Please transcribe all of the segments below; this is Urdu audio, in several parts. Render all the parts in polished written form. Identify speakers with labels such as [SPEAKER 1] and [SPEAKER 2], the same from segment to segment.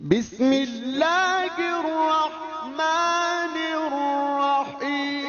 [SPEAKER 1] بسم اللہ الرحمن الرحیم۔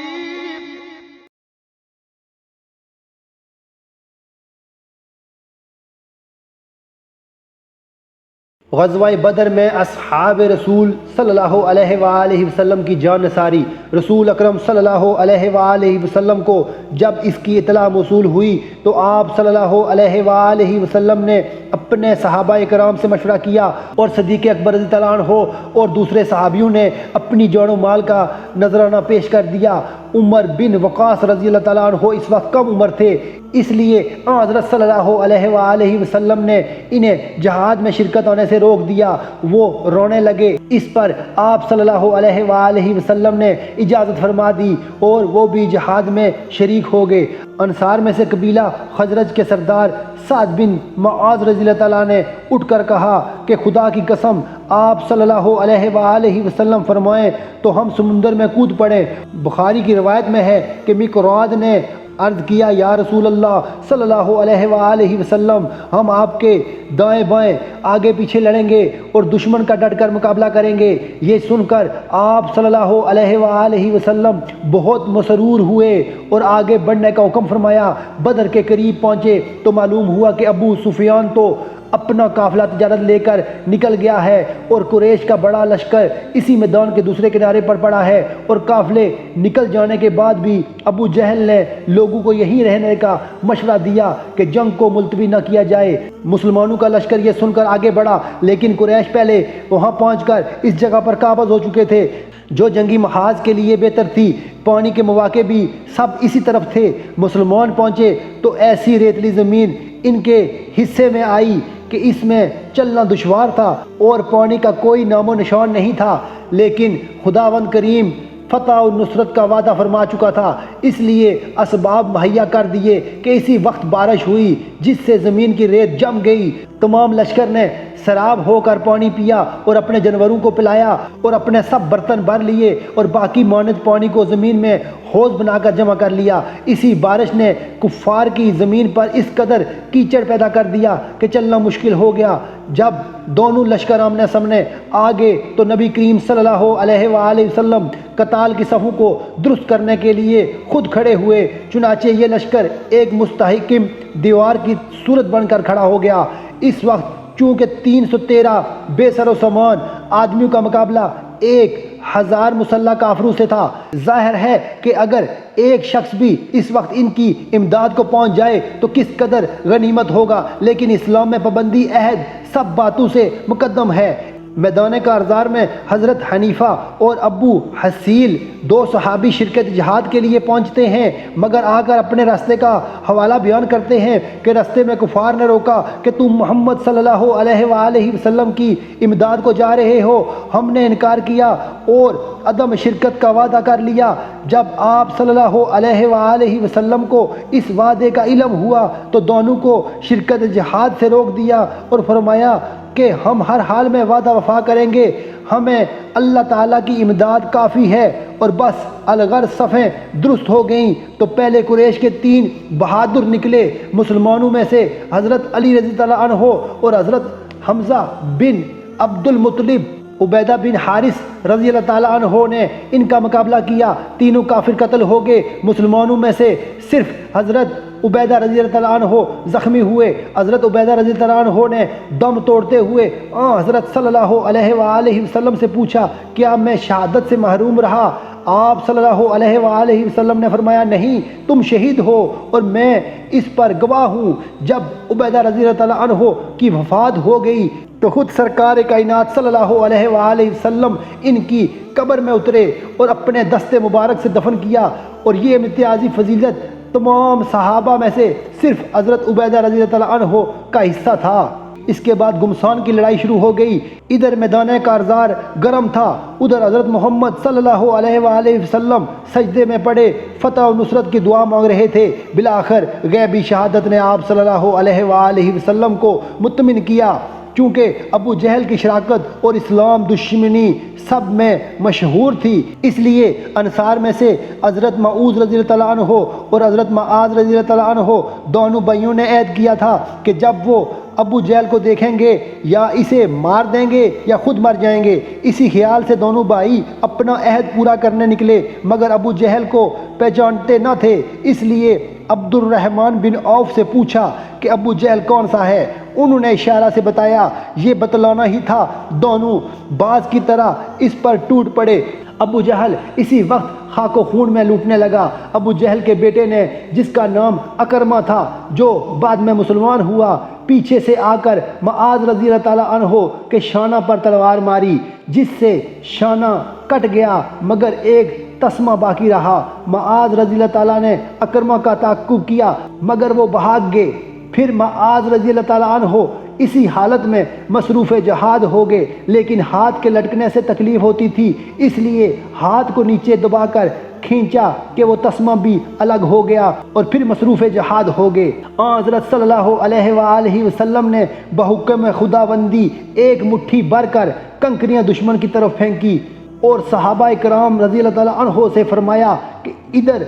[SPEAKER 2] غزوہ بدر میں اصحاب رسول صلی اللہ علیہ وآلہ وسلم کی جان نثاری۔ رسول اکرم صلی اللہ علیہ وآلہ وسلم کو جب اس کی اطلاع موصول ہوئی تو آپ صلی اللہ علیہ وآلہ وسلم نے اپنے صحابہ کرام سے مشورہ کیا اور صدیق اکبر رضی اللہ عنہ اور دوسرے صحابیوں نے اپنی جان و مال کا نذرانہ پیش کر دیا۔ عمر بن وقاص رضی اللہ تعالیٰ عنہ اس وقت کم عمر تھے، اس لیے حضرت صلی اللہ علیہ وآلہ وسلم نے انہیں جہاد میں شرکت ہونے سے روک دیا۔ وہ رونے لگے، اس پر آپ صلی اللہ علیہ وآلہ وسلم نے اجازت فرما دی اور وہ بھی جہاد میں شریک ہو گئے۔ انصار میں سے قبیلہ خزرج کے سردار سعد بن معاذ رضی اللہ تعالیٰ نے اٹھ کر کہا کہ خدا کی قسم آپ صلی اللہ علیہ وآلہ وسلم فرمائیں تو ہم سمندر میں کود پڑے۔ بخاری کی روایت میں ہے کہ مقراض نے عرض کیا، یا رسول اللہ صلی اللہ علیہ وآلہ وسلم، ہم آپ کے دائیں بائیں آگے پیچھے لڑیں گے اور دشمن کا ڈٹ کر مقابلہ کریں گے۔ یہ سن کر آپ صلی اللہ علیہ وآلہ وسلم بہت مسرور ہوئے اور آگے بڑھنے کا حکم فرمایا۔ بدر کے قریب پہنچے تو معلوم ہوا کہ ابو سفیان تو اپنا قافلہ تجارت لے کر نکل گیا ہے اور قریش کا بڑا لشکر اسی میدان کے دوسرے کنارے پر پڑا ہے، اور قافلے نکل جانے کے بعد بھی ابو جہل نے لوگوں کو یہیں رہنے کا مشورہ دیا کہ جنگ کو ملتوی نہ کیا جائے۔ مسلمانوں کا لشکر یہ سن کر آگے بڑھا، لیکن قریش پہلے وہاں پہنچ کر اس جگہ پر قابض ہو چکے تھے جو جنگی محاذ کے لیے بہتر تھی۔ پانی کے مواقع بھی سب اسی طرف تھے۔ مسلمان پہنچے تو ایسی ریتلی زمین ان کے حصے میں آئی کہ اس میں چلنا دشوار تھا اور پانی کا کوئی نام و نشان نہیں تھا، لیکن خداوند کریم فتح و نصرت کا وعدہ فرما چکا تھا، اس لیے اسباب مہیا کر دیے کہ اسی وقت بارش ہوئی جس سے زمین کی ریت جم گئی۔ تمام لشکر نے سراب ہو کر پانی پیا اور اپنے جانوروں کو پلایا اور اپنے سب برتن بھر لیے اور باقی مانند پانی کو زمین میں حوض بنا کر جمع کر لیا۔ اسی بارش نے کفار کی زمین پر اس قدر کیچڑ پیدا کر دیا کہ چلنا مشکل ہو گیا۔ جب دونوں لشکر آمنے سامنے آ گئے تو نبی کریم صلی اللہ علیہ وآلہ وسلم قتال کی صفوں کو درست کرنے کے لیے خود کھڑے ہوئے، چنانچہ یہ لشکر ایک مستحکم دیوار کی صورت بن کر کھڑا ہو گیا۔ اس وقت چونکہ 313 بے سر و سامان آدمیوں کا مقابلہ 1000 مسلح کافروں سے تھا، ظاہر ہے کہ اگر ایک شخص بھی اس وقت ان کی امداد کو پہنچ جائے تو کس قدر غنیمت ہوگا، لیکن اسلام میں پابندی عہد سب باتوں سے مقدم ہے۔ میدان کارزار میں حضرت حنیفہ اور ابو حسیل دو صحابی شرکت جہاد کے لیے پہنچتے ہیں، مگر آ کر اپنے راستے کا حوالہ بیان کرتے ہیں کہ راستے میں کفار نے روکا کہ تم محمد صلی اللہ علیہ وآلہ وسلم کی امداد کو جا رہے ہو۔ ہم نے انکار کیا اور عدم شرکت کا وعدہ کر لیا۔ جب آپ صلی اللہ علیہ وآلہ وسلم کو اس وعدے کا علم ہوا تو دونوں کو شرکت جہاد سے روک دیا اور فرمایا کہ ہم ہر حال میں وعدہ وفا کریں گے، ہمیں اللہ تعالیٰ کی امداد کافی ہے۔ اور بس الغرض صفیں درست ہو گئیں تو پہلے قریش کے 3 بہادر نکلے۔ مسلمانوں میں سے حضرت علی رضی اللہ عنہ اور حضرت حمزہ بن عبد المطلب، عبیدہ بن حارث رضی اللہ تعالیٰ عنہ نے ان کا مقابلہ کیا۔ تینوں کافر قتل ہو گئے۔ مسلمانوں میں سے صرف حضرت عبیدہ رضی اللہ تعالیٰ عنہ زخمی ہوئے۔ حضرت عبیدہ رضی اللہ عنہ نے دم توڑتے ہوئے حضرت صلی اللہ علیہ وآلہ وسلم سے پوچھا، کیا میں شہادت سے محروم رہا؟ آپ صلی اللہ علیہ وآلہ وسلم نے فرمایا، نہیں، تم شہید ہو اور میں اس پر گواہ ہوں۔ جب عبیدہ رضی اللہ تعالیٰ عنہ کی وفات ہو گئی تو خود سرکار کائنات صلی اللہ علیہ وآلہ وسلم ان کی قبر میں اترے اور اپنے دست مبارک سے دفن کیا، اور یہ امتیازی فضیلت تمام صحابہ میں سے صرف حضرت عبیدہ رضی اللہ عنہ کا حصہ تھا۔ اس کے بعد گمسان کی لڑائی شروع ہو گئی۔ ادھر میدان کارزار گرم تھا، ادھر حضرت محمد صلی اللہ علیہ وآلہ وسلم سجدے میں پڑے فتح و نصرت کی دعا مانگ رہے تھے۔ بالآخر غیبی شہادت نے آپ صلی اللہ علیہ وآلہ وسلم کو مطمئن کیا۔ چونکہ ابو جہل کی شراکت اور اسلام دشمنی سب میں مشہور تھی، اس لیے انصار میں سے حضرت معوذ رضی اللہ عنہ اور حضرت معاذ رضی اللہ عنہ دونوں بھائیوں نے عہد کیا تھا کہ جب وہ ابو جہل کو دیکھیں گے یا اسے مار دیں گے یا خود مر جائیں گے۔ اسی خیال سے دونوں بھائی اپنا عہد پورا کرنے نکلے، مگر ابو جہل کو پہچانتے نہ تھے، اس لیے عبد الرحمن بن عوف سے پوچھا کہ ابو جہل کون سا ہے؟ انہوں نے اشارہ سے بتایا، یہ بتلانا ہی تھا۔ دونوں باز کی طرح اس پر ٹوٹ پڑے۔ ابو جہل اسی وقت خاک و خون میں لوٹنے لگا۔ ابو جہل کے بیٹے نے، جس کا نام اکرمہ تھا، جو بعد میں مسلمان ہوا، پیچھے سے آ کر معاذ رضی اللہ تعالیٰ عنہ کے شانہ پر تلوار ماری، جس سے شانہ کٹ گیا مگر ایک تسمہ باقی رہا۔ معاذ رضی اللہ تعالیٰ نے اکرمہ کا تعقب کیا مگر وہ بھاگ گئے۔ پھر معاذ رضی اللہ تعالیٰ عنہ اسی حالت میں مصروف جہاد ہو گئے، لیکن ہاتھ کے لٹکنے سے تکلیف ہوتی تھی، اس لیے ہاتھ کو نیچے دبا کر کھینچا کہ وہ تسمہ بھی الگ ہو گیا اور پھر مصروف جہاد ہو گئے۔ حضرت صلی اللہ علیہ وآلہ وسلم نے بحکم خداوندی ایک مٹھی بھر کر کنکریاں دشمن کی طرف پھینکی اور صحابہ کرام رضی اللہ تعالیٰ عنہ سے فرمایا کہ ادھر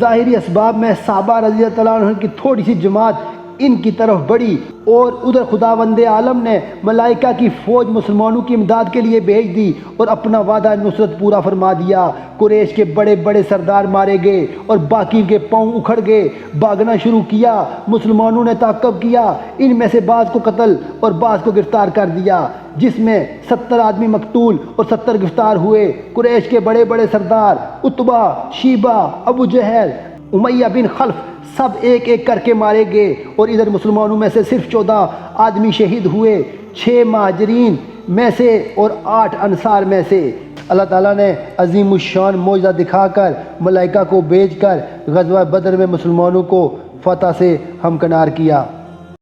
[SPEAKER 2] ظاہری اسباب میں صحابہ رضی اللہ تعالیٰ عنہ کی تھوڑی سی جماعت ان کی طرف بڑھی، اور ادھر خداوند عالم نے ملائکہ کی فوج مسلمانوں کی امداد کے لیے بھیج دی اور اپنا وعدہ نصرت پورا فرما دیا۔ قریش کے بڑے بڑے سردار مارے گئے اور باقی کے پاؤں اکھڑ گئے، بھاگنا شروع کیا۔ مسلمانوں نے تعقب کیا، ان میں سے بعض کو قتل اور بعض کو گرفتار کر دیا، جس میں 70 آدمی مقتول اور 70 گرفتار ہوئے۔ قریش کے بڑے بڑے سردار عتبہ، شیبہ، ابو جہل، امیہ بن خلف سب ایک ایک کر کے مارے گئے، اور ادھر مسلمانوں میں سے صرف 14 آدمی شہید ہوئے، 6 مہاجرین میں سے اور 8 انصار میں سے۔ اللہ تعالیٰ نے عظیم الشان معجزہ دکھا کر ملائکہ کو بھیج کر غزوہ بدر میں مسلمانوں کو فتح سے ہمکنار کیا۔